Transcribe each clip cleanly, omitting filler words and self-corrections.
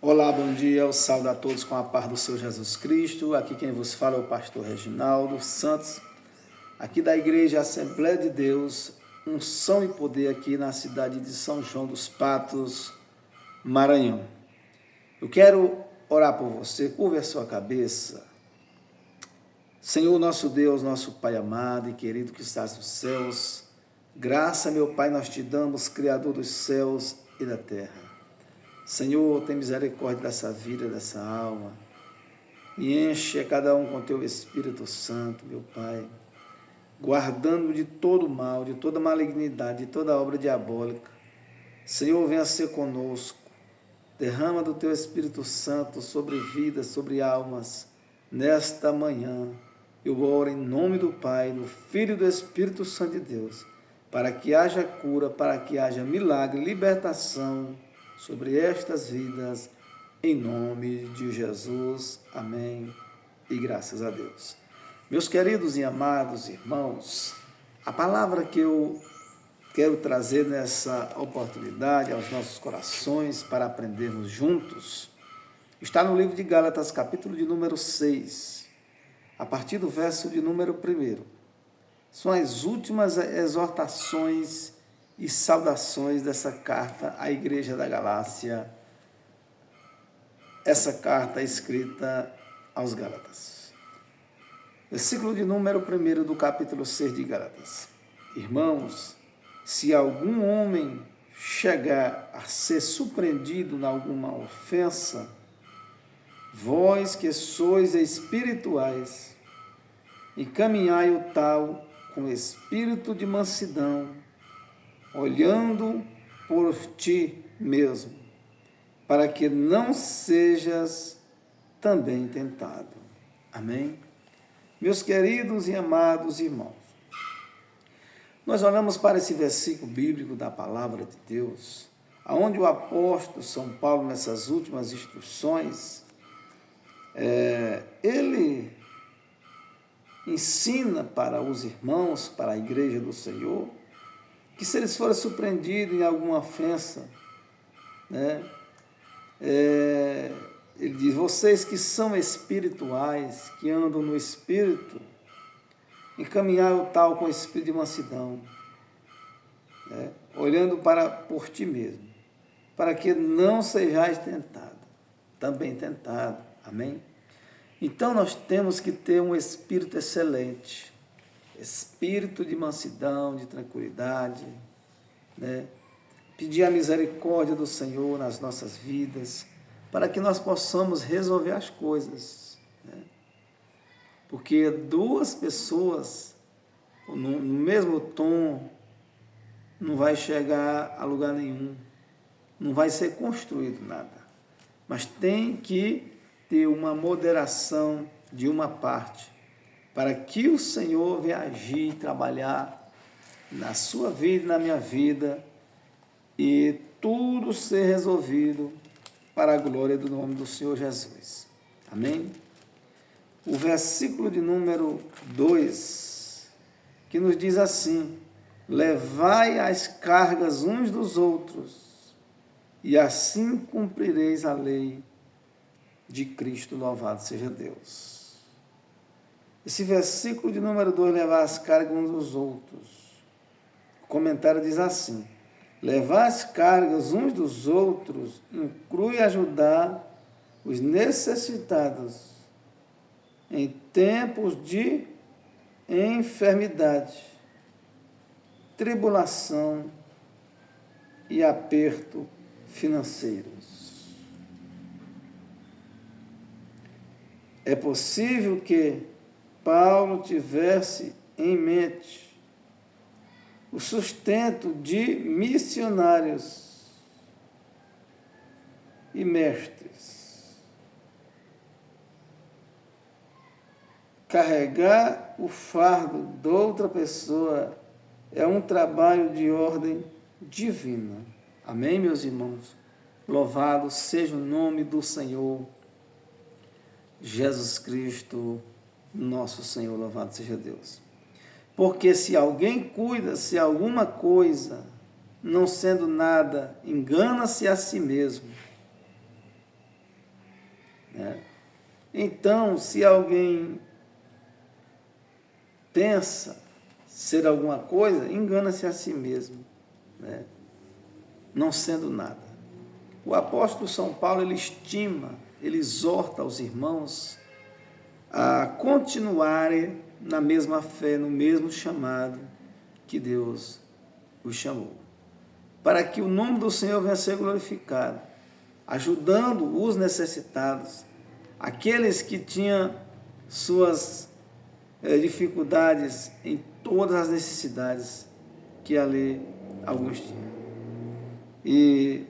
Olá, bom dia, eu saúdo a todos com a paz do Senhor Jesus Cristo. Aqui quem vos fala é o pastor Reginaldo Santos, aqui da Igreja Assembleia de Deus, Unção e Poder aqui na cidade de São João dos Patos, Maranhão. Eu quero orar por você, curva a sua cabeça. Senhor nosso Deus, nosso Pai amado e querido que estás nos céus, graça, meu Pai, nós te damos, Criador dos céus e da terra. Senhor, tem misericórdia dessa vida, dessa alma, e enche a cada um com teu Espírito Santo, meu Pai, guardando de todo mal, de toda malignidade, de toda obra diabólica. Senhor, venha ser conosco, derrama do teu Espírito Santo sobre vidas, sobre almas, nesta manhã. Eu oro em nome do Pai, do Filho e do Espírito Santo de Deus, para que haja cura, para que haja milagre, libertação sobre estas vidas, em nome de Jesus. Amém. E graças a Deus. Meus queridos e amados irmãos, a palavra que eu quero trazer nessa oportunidade aos nossos corações para aprendermos juntos está no livro de Gálatas, capítulo de número 6, a partir do verso de número 1. São as últimas exortações e saudações dessa carta à Igreja da Galácia, essa carta escrita aos Gálatas. Versículo de número 1 do capítulo 6 de Gálatas. Irmãos, se algum homem chegar a ser surpreendido em alguma ofensa, vós que sois espirituais, encaminhai o tal com espírito de mansidão, olhando por ti mesmo, para que não sejas também tentado. Amém? Meus queridos e amados irmãos, nós olhamos para esse versículo bíblico da palavra de Deus, onde o apóstolo São Paulo, nessas últimas instruções, ele ensina para os irmãos, para a igreja do Senhor, que se eles forem surpreendidos em alguma ofensa, ele diz, vocês que são espirituais, que andam no Espírito, encaminhar o tal com espírito de mansidão, olhando por ti mesmo, para que não sejais tentado, também tentado. Amém? Então nós temos que ter um espírito excelente, espírito de mansidão, de tranquilidade, pedir a misericórdia do Senhor nas nossas vidas, para que nós possamos resolver as coisas. Porque duas pessoas no mesmo tom não vai chegar a lugar nenhum, não vai ser construído nada, mas tem que ter uma moderação de uma parte, para que o Senhor venha agir e trabalhar na sua vida e na minha vida, e tudo ser resolvido para a glória do nome do Senhor Jesus. Amém? O versículo de número 2, que nos diz assim, levai as cargas uns dos outros, e assim cumprireis a lei de Cristo, louvado seja Deus. Esse versículo de número 2, levar as cargas uns dos outros. O comentário diz assim, levar as cargas uns dos outros inclui ajudar os necessitados em tempos de enfermidade, tribulação e aperto financeiros. É possível que Paulo tivesse em mente o sustento de missionários e mestres. Carregar o fardo de outra pessoa é um trabalho de ordem divina. Amém, meus irmãos? Louvado seja o nome do Senhor Jesus Cristo, nosso Senhor, louvado seja Deus. Porque se alguém cuida, se alguma coisa, não sendo nada, engana-se a si mesmo. né? Então, se alguém pensa ser alguma coisa, engana-se a si mesmo, né? Não sendo nada. O apóstolo São Paulo, ele estima, ele exorta os irmãos a continuarem na mesma fé, no mesmo chamado que Deus os chamou, para que o nome do Senhor venha a ser glorificado, ajudando os necessitados, aqueles que tinham suas dificuldades em todas as necessidades que ali alguns tinham. E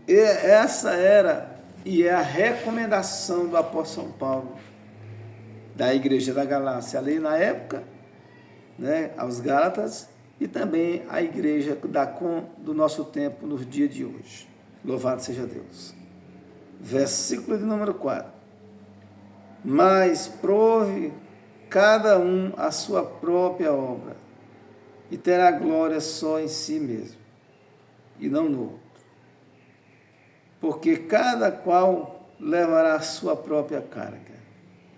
essa era e é a recomendação do apóstolo São Paulo da igreja da Galácia, ali na época, né, aos Gálatas, e também a igreja do nosso tempo, nos dias de hoje. Louvado seja Deus. Versículo de número 4. Mas prove cada um a sua própria obra, e terá glória só em si mesmo, e não no outro. Porque cada qual levará a sua própria carga.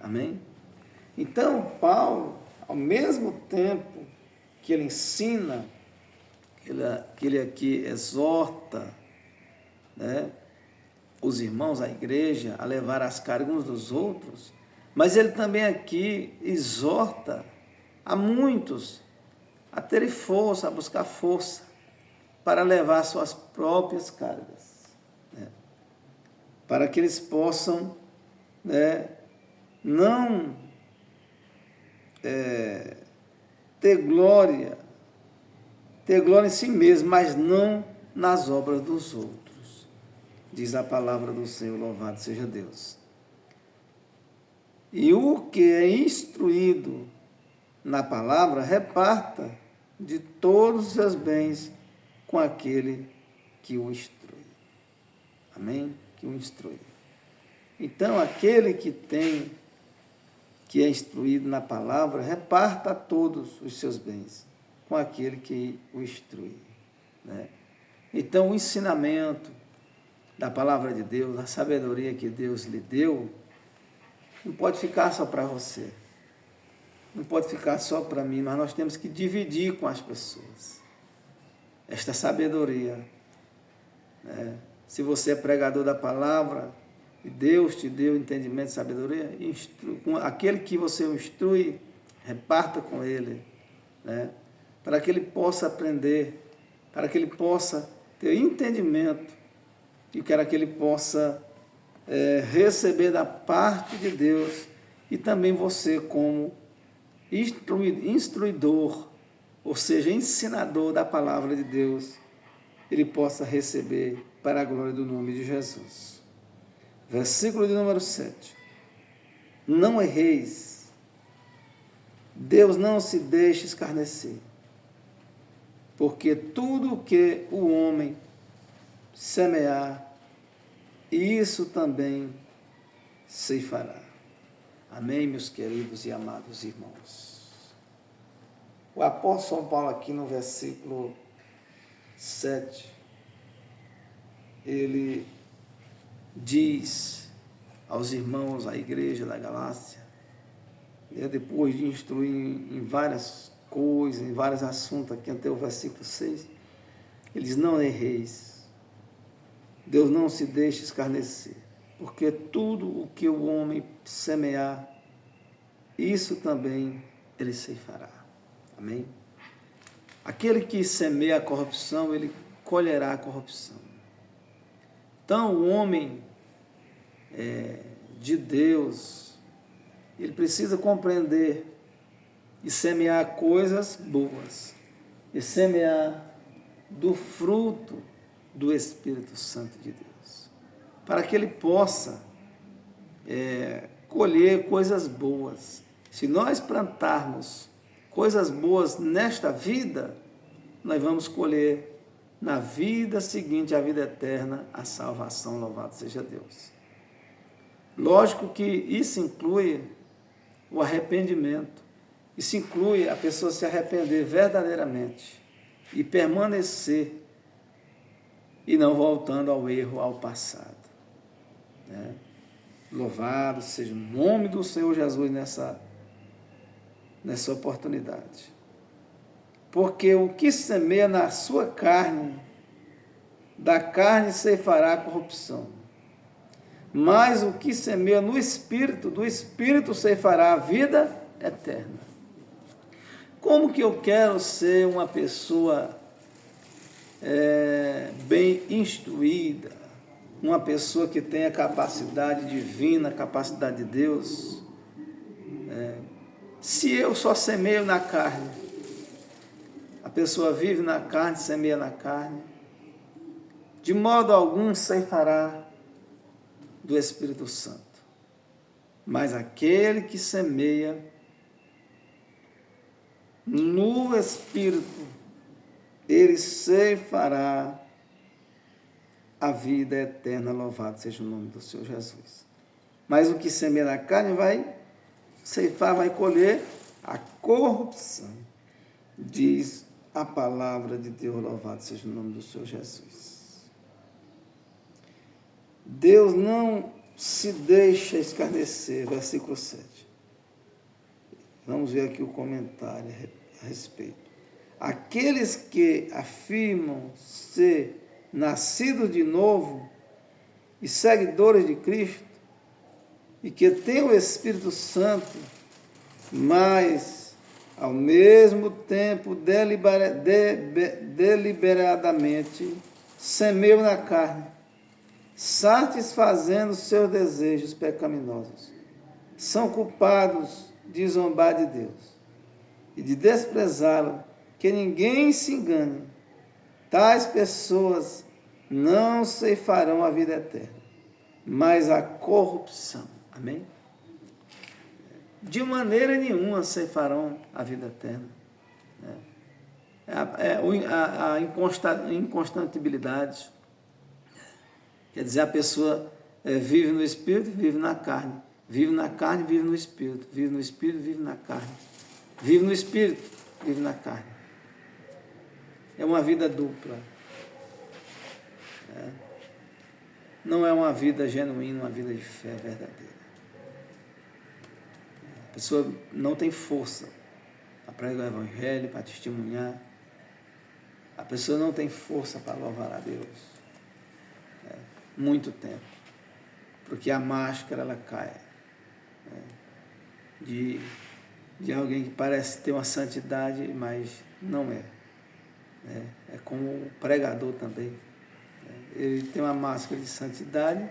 Amém? Então, Paulo, ao mesmo tempo que ele ensina, que ele aqui exorta, né, os irmãos, a igreja, a levar as cargas uns dos outros, mas ele também aqui exorta a muitos a terem força, a buscar força para levar suas próprias cargas, né, para que eles possam, né, não ter glória em si mesmo, mas não nas obras dos outros. Diz a palavra do Senhor, louvado seja Deus. E o que é instruído na palavra, reparta de todos os seus bens com aquele que o instrui. Amém? Que o instrui. Então, aquele que é instruído na palavra, reparta a todos os seus bens com aquele que o instrui, né? Então, o ensinamento da palavra de Deus, a sabedoria que Deus lhe deu, não pode ficar só para você, não pode ficar só para mim, mas nós temos que dividir com as pessoas esta sabedoria, né? Se você é pregador da palavra, e Deus te deu entendimento e sabedoria, aquele que você instrui, reparta com ele, né? Para que ele possa aprender, para que ele possa ter entendimento e para que ele possa receber da parte de Deus, e também você como instruidor, ou seja, ensinador da palavra de Deus, ele possa receber para a glória do nome de Jesus. Versículo de número 7. Não erreis. Deus não se deixa escarnecer. Porque tudo o que o homem semear, isso também ceifará. Amém, meus queridos e amados irmãos. O apóstolo São Paulo aqui no versículo 7, ele diz aos irmãos, à igreja da Galácia, depois de instruir em várias coisas, em vários assuntos, aqui até o versículo 6, ele diz: não erreis, Deus não se deixa escarnecer, porque tudo o que o homem semear, isso também ele ceifará. Amém? Aquele que semeia a corrupção, ele colherá a corrupção. Então, o homem de Deus, ele precisa compreender e semear coisas boas, e semear do fruto do Espírito Santo de Deus, para que ele possa colher coisas boas. Se nós plantarmos coisas boas nesta vida, nós vamos colher na vida seguinte, a vida eterna, a salvação, louvado seja Deus. Lógico que isso inclui o arrependimento, isso inclui a pessoa se arrepender verdadeiramente e permanecer e não voltando ao erro, ao passado, né? Louvado seja o nome do Senhor Jesus nessa oportunidade. Porque o que semeia na sua carne, da carne ceifará a corrupção. Mas o que semeia no Espírito, do Espírito ceifará a vida eterna. Como que eu quero ser uma pessoa bem instruída, uma pessoa que tenha capacidade divina, capacidade de Deus, se eu só semeio na carne? A pessoa vive na carne, semeia na carne, de modo algum ceifará do Espírito Santo. Mas aquele que semeia no Espírito, ele ceifará a vida eterna. Louvado seja o nome do Senhor Jesus. Mas o que semeia na carne vai ceifar, vai colher a corrupção. Diz a palavra de Deus, louvado seja o nome do Senhor Jesus. Deus não se deixa escarnecer, versículo 7. Vamos ver aqui o comentário a respeito. Aqueles que afirmam ser nascidos de novo e seguidores de Cristo, e que têm o Espírito Santo, mas, ao mesmo tempo, deliberadamente, semeiam na carne, satisfazendo seus desejos pecaminosos. São culpados de zombar de Deus e de desprezá-lo. Que ninguém se engane. Tais pessoas não ceifarão a vida eterna, mas a corrupção. Amém? De maneira nenhuma ceifarão a vida eterna. A inconstantabilidade. Quer dizer, a pessoa vive no Espírito, vive na carne. Vive na carne, vive no Espírito. Vive no Espírito, vive na carne. Vive no Espírito, vive na carne. É uma vida dupla. Não é uma vida genuína, uma vida de fé verdadeira. A pessoa não tem força para pregar o Evangelho, para testemunhar. A pessoa não tem força para louvar a Deus. Muito tempo. Porque a máscara, ela cai. De alguém que parece ter uma santidade, mas não é. É como o pregador também. Ele tem uma máscara de santidade,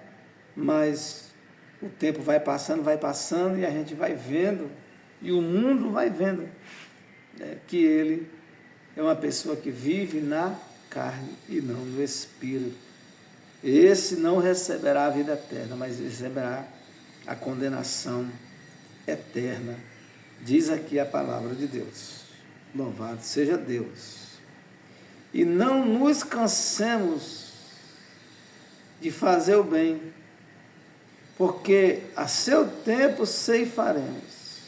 mas o tempo vai passando e a gente vai vendo, e o mundo vai vendo que ele é uma pessoa que vive na carne e não no Espírito. Esse não receberá a vida eterna, mas receberá a condenação eterna. Diz aqui a palavra de Deus. Louvado seja Deus. E não nos cansemos de fazer o bem, porque a seu tempo ceifaremos,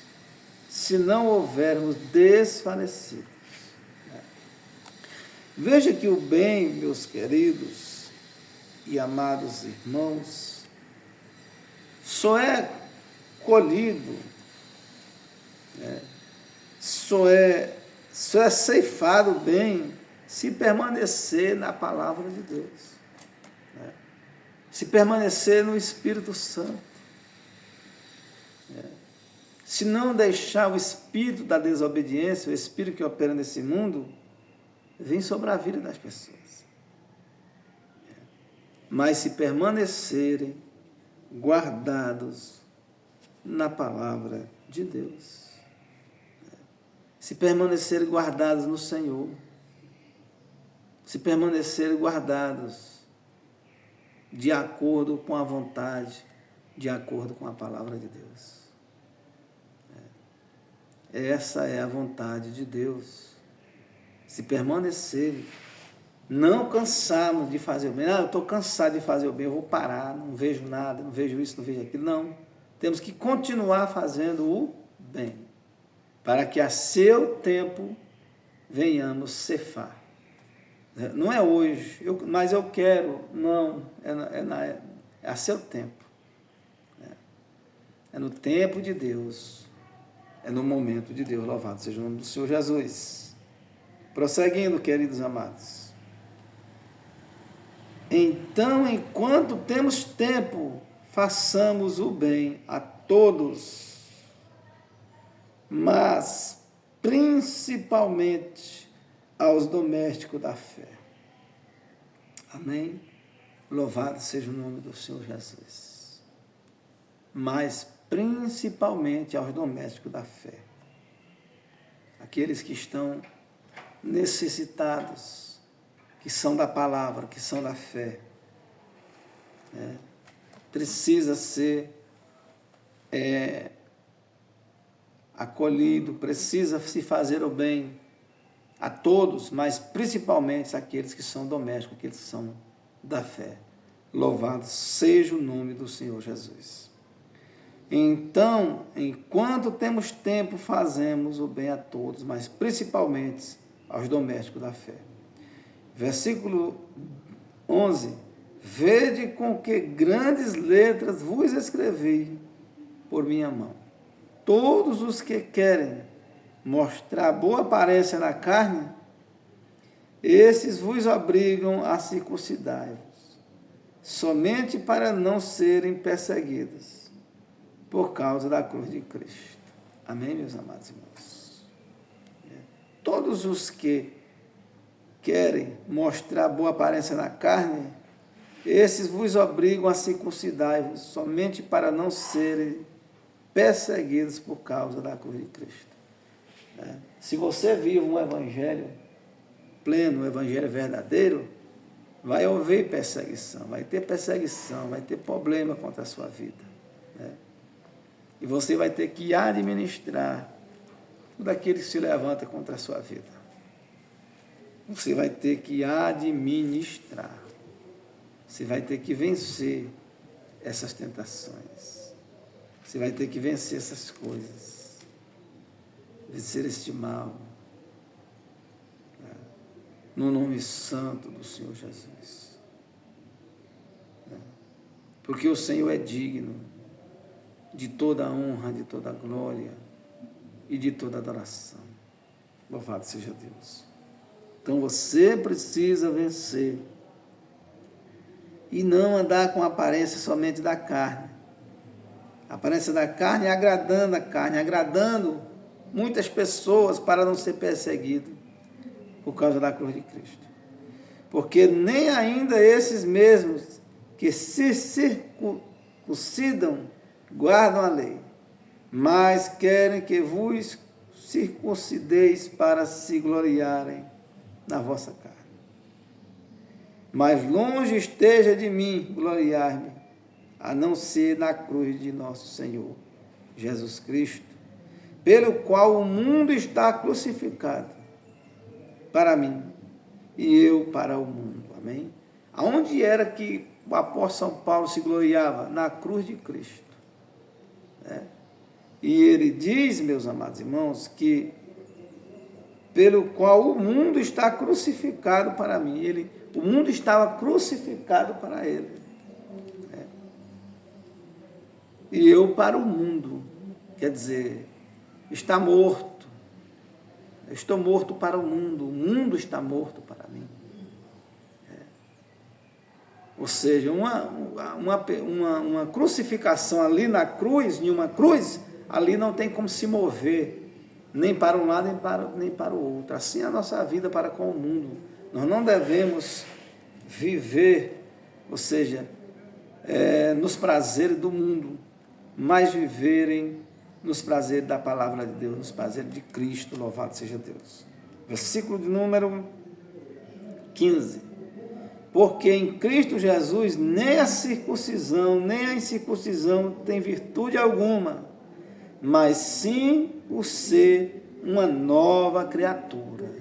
se não houvermos desfalecido. Veja que o bem, meus queridos e amados irmãos, só é colhido, só é ceifado o bem se permanecer na palavra de Deus, se permanecer no Espírito Santo, se não deixar o espírito da desobediência, o espírito que opera nesse mundo, vir sobre a vida das pessoas. Mas se permanecerem guardados na palavra de Deus, se permanecerem guardados no Senhor, se permanecerem guardados de acordo com a vontade, de acordo com a palavra de Deus. Essa é a vontade de Deus. Se permanecerem, não cansarmos de fazer o bem. Eu estou cansado de fazer o bem, eu vou parar, não vejo nada, não vejo isso, não vejo aquilo. Não, temos que continuar fazendo o bem, para que a seu tempo venhamos ceifar. Não é hoje, mas eu quero, não, é a seu tempo. é no tempo de Deus, é no momento de Deus. Louvado seja o nome do Senhor Jesus. Prosseguindo, queridos amados. Então, enquanto temos tempo, façamos o bem a todos, mas principalmente aos domésticos da fé. Amém? Louvado seja o nome do Senhor Jesus. Mas principalmente aos domésticos da fé. Aqueles que estão necessitados, que são da palavra, que são da fé. Precisa ser acolhido, precisa se fazer o bem a todos, mas principalmente aqueles que são domésticos, aqueles que são da fé. Louvado seja o nome do Senhor Jesus. Então, enquanto temos tempo, fazemos o bem a todos, mas principalmente aos domésticos da fé. Versículo 11. Vede com que grandes letras vos escrevi por minha mão. Todos os que querem mostrar boa aparência na carne, esses vos obrigam a circuncidar-vos, somente para não serem perseguidos, por causa da cruz de Cristo. Amém, meus amados irmãos? Todos os que querem mostrar boa aparência na carne, esses vos obrigam a circuncidar-vos, somente para não serem perseguidos por causa da cruz de Cristo. Se você vive um evangelho pleno, um evangelho verdadeiro, vai haver perseguição, vai ter problema contra a sua vida. E você vai ter que administrar tudo aquilo que se levanta contra a sua vida. Você vai ter que administrar. Você vai ter que vencer essas tentações. Você vai ter que vencer essas coisas. Vencer este mal. No nome santo do Senhor Jesus. Porque o Senhor é digno de toda a honra, de toda a glória e de toda a adoração. Louvado seja Deus. Então você precisa vencer e não andar com a aparência somente da carne. A aparência da carne é agradando a carne, agradando muitas pessoas para não ser perseguido por causa da cruz de Cristo. Porque nem ainda esses mesmos que se circuncidam guardam a lei, mas querem que vos circuncideis para se gloriarem na vossa carne. Mas longe esteja de mim gloriar-me, a não ser na cruz de nosso Senhor Jesus Cristo, pelo qual o mundo está crucificado para mim e eu para o mundo. Amém? Aonde era que o apóstolo São Paulo se gloriava? Na cruz de Cristo. E ele diz, meus amados irmãos, que pelo qual o mundo está crucificado para mim. O mundo estava crucificado para ele. E eu para o mundo. Quer dizer, está morto. Eu estou morto para o mundo está morto para mim. Ou seja, uma crucificação ali na cruz, em uma cruz, ali não tem como se mover, nem para um lado, nem para o outro. Assim é a nossa vida para com o mundo. Nós não devemos viver, ou seja, nos prazeres do mundo, mas viverem nos prazeres da palavra de Deus, nos prazeres de Cristo, louvado seja Deus. Versículo de número 15. Porque em Cristo Jesus nem a circuncisão, nem a incircuncisão tem virtude alguma, mas sim o ser uma nova criatura.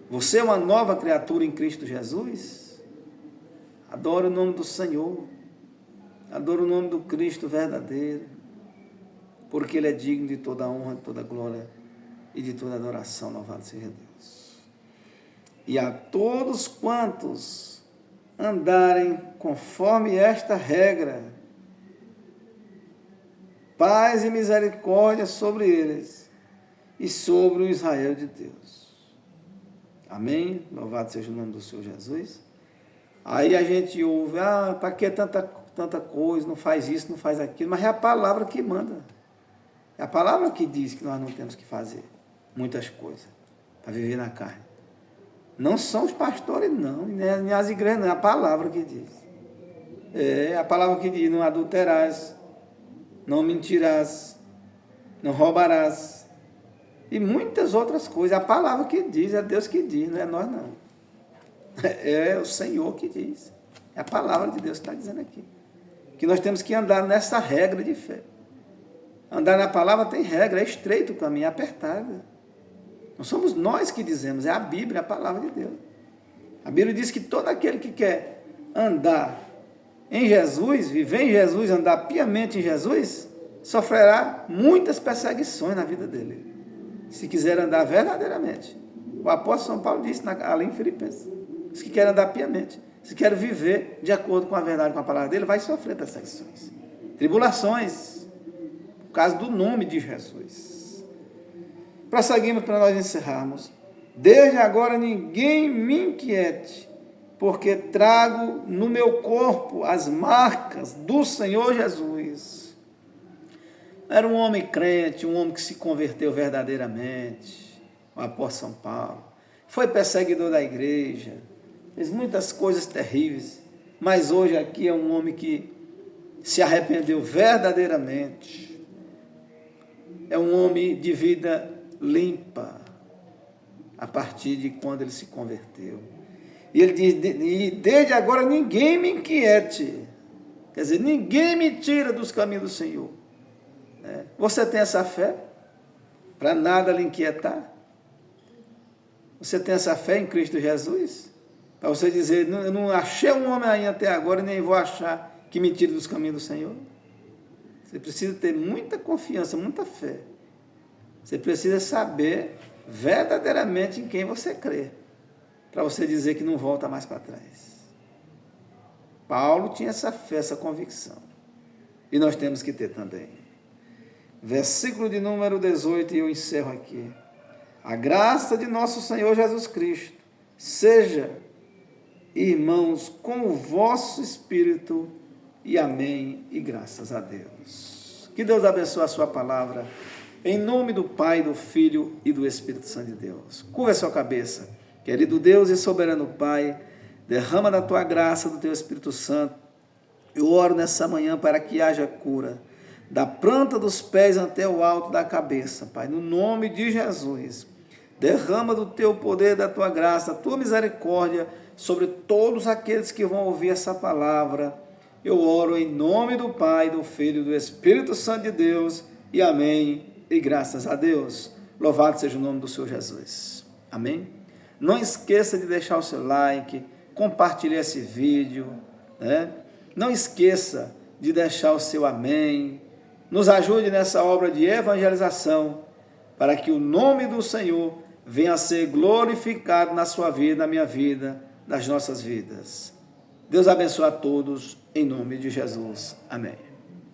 Você é uma nova criatura em Cristo Jesus? Adora o nome do Senhor, adora o nome do Cristo verdadeiro, porque Ele é digno de toda a honra, de toda a glória e de toda a adoração, louvado seja Deus. E a todos quantos andarem conforme esta regra, paz e misericórdia sobre eles e sobre o Israel de Deus. Amém? Louvado seja o nome do Senhor Jesus. Aí a gente ouve, para que tanta coisa, não faz isso, não faz aquilo, mas é a palavra que manda. É a palavra que diz que nós não temos que fazer muitas coisas para viver na carne. Não são os pastores, não, nem as igrejas, não, é a palavra que diz. É a palavra que diz, não adulterarás, não mentirás, não roubarás, e muitas outras coisas. É a palavra que diz, é Deus que diz, não é nós não. É o Senhor que diz. É a palavra de Deus que está dizendo aqui. Que nós temos que andar nessa regra de fé. Andar na palavra tem regra, é estreito o caminho, é apertado. Não somos nós que dizemos, é a Bíblia, a palavra de Deus. A Bíblia diz que todo aquele que quer andar em Jesus, viver em Jesus, andar piamente em Jesus, sofrerá muitas perseguições na vida dele. Se quiser andar verdadeiramente. O apóstolo São Paulo disse ali em Filipenses. Os que querem andar piamente, se querem viver de acordo com a verdade, com a palavra dele, vai sofrer perseguições, tribulações, por causa do nome de Jesus. Prosseguimos para nós encerrarmos. Desde agora ninguém me inquiete, porque trago no meu corpo as marcas do Senhor Jesus. Era um homem crente, um homem que se converteu verdadeiramente, o apóstolo São Paulo. Foi perseguidor da igreja, fez muitas coisas terríveis, mas hoje aqui é um homem que se arrependeu verdadeiramente. É um homem de vida limpa, a partir de quando ele se converteu. E ele diz, e desde agora ninguém me inquiete, quer dizer, ninguém me tira dos caminhos do Senhor. Você tem essa fé para nada lhe inquietar? Você tem essa fé em Cristo Jesus? Para você dizer, eu não achei um homem aí até agora e nem vou achar que me tire dos caminhos do Senhor? Você precisa ter muita confiança, muita fé. Você precisa saber verdadeiramente em quem você crê, para você dizer que não volta mais para trás. Paulo tinha essa fé, essa convicção. E nós temos que ter também. Versículo de número 18, e eu encerro aqui. A graça de nosso Senhor Jesus Cristo seja, irmãos, com o vosso espírito, e amém, e graças a Deus. Que Deus abençoe a sua palavra, em nome do Pai, do Filho e do Espírito Santo de Deus. Curva a sua cabeça, querido Deus e soberano Pai, derrama da tua graça, do teu Espírito Santo. Eu oro nessa manhã para que haja cura, da planta dos pés até o alto da cabeça, Pai, no nome de Jesus. Derrama do teu poder, da tua graça, da tua misericórdia sobre todos aqueles que vão ouvir essa palavra. Eu oro em nome do Pai, do Filho e do Espírito Santo de Deus, e amém, e graças a Deus. Louvado seja o nome do Senhor Jesus. Amém? Não esqueça de deixar o seu like, compartilhar esse vídeo, né? Não esqueça de deixar o seu amém. Nos ajude nessa obra de evangelização, para que o nome do Senhor venha a ser glorificado na sua vida, na minha vida, nas nossas vidas. Deus abençoe a todos, em nome de Jesus. Amém.